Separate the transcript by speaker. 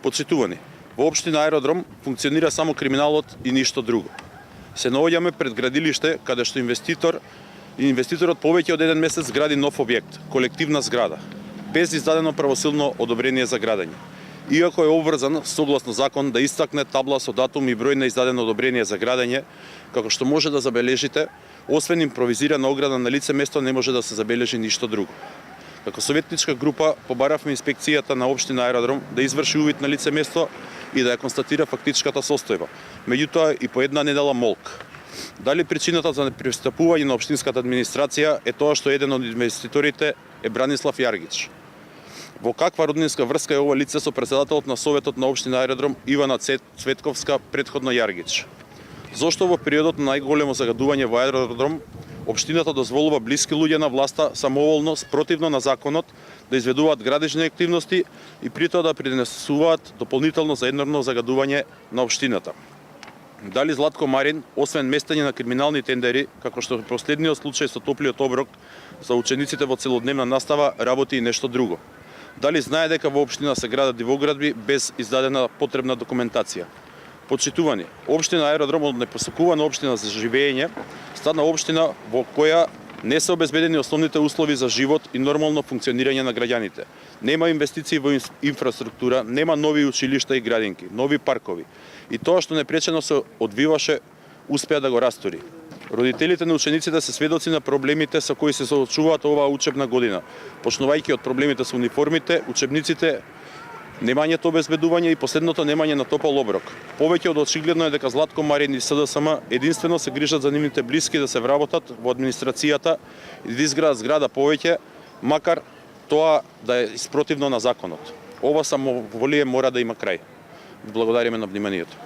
Speaker 1: Почитувани, во општина Аеродром функционира само криминалот и ништо друго. Се наоѓаме пред градилиште каде што инвеститорот повеќе од еден месец гради нов објект, колективна зграда, без издадено правосилно одобрение за градење. Иако е обврзан согласно закон да истакне табла со датум и број на издадено одобрение за градење, како што може да забележите, освен импровизирана ограда на лице место не може да се забележи ништо друго. Како советничка група побаравме инспекцијата на општина Аеродром да изврши увид на лице место и да ја констатира фактичката состојба. Меѓутоа и по една недела молк. Дали причината за непристапување на општинската администрација е тоа што еден од инвеститорите е Бранислав Јаргич? Во каква роднинска врска е ова лице со претседателот на Советот на општина Аеродром Ивана Цветковска, претходно Јаргич? Зошто во периодот на најголемо загадување во Аеродром општината дозволува блиски луѓе на власта самоволно, спротивно на законот, да изведуваат градежни активности и при тоа да придонесуваат дополнително за еднорно загадување на општината? Дали Златко Марин, освен местење на криминални тендери, како што е последниот случај со топлиот оброк за учениците во целодневна настава, работи и нешто друго? Дали знае дека во општина се градат дивоградби без издадена потребна документација? Почитувани, општина Аеродром од непосакувана општина за живење стана општина во која не се обезбедени основните услови за живот и нормално функционирање на граѓаните. Нема инвестиции во инфраструктура, нема нови училишта и градинки, нови паркови. И тоа што непречено се одвиваше, успеа да го растори. Родителите на учениците се сведоци на проблемите со кои се соочуваат оваа учебна година, почнувајќи од проблемите со униформите, учебниците, немањето обезбедување и последното немање на топол оброк. Повеќе од очигледно е дека Златко Марин и СДСМ единствено се грижат за нивните блиски да се вработат во администрацијата и да изградат зграда повеќе, макар тоа да е спротивно на законот. Ова самоволие мора да има крај. Благодариме на вниманието.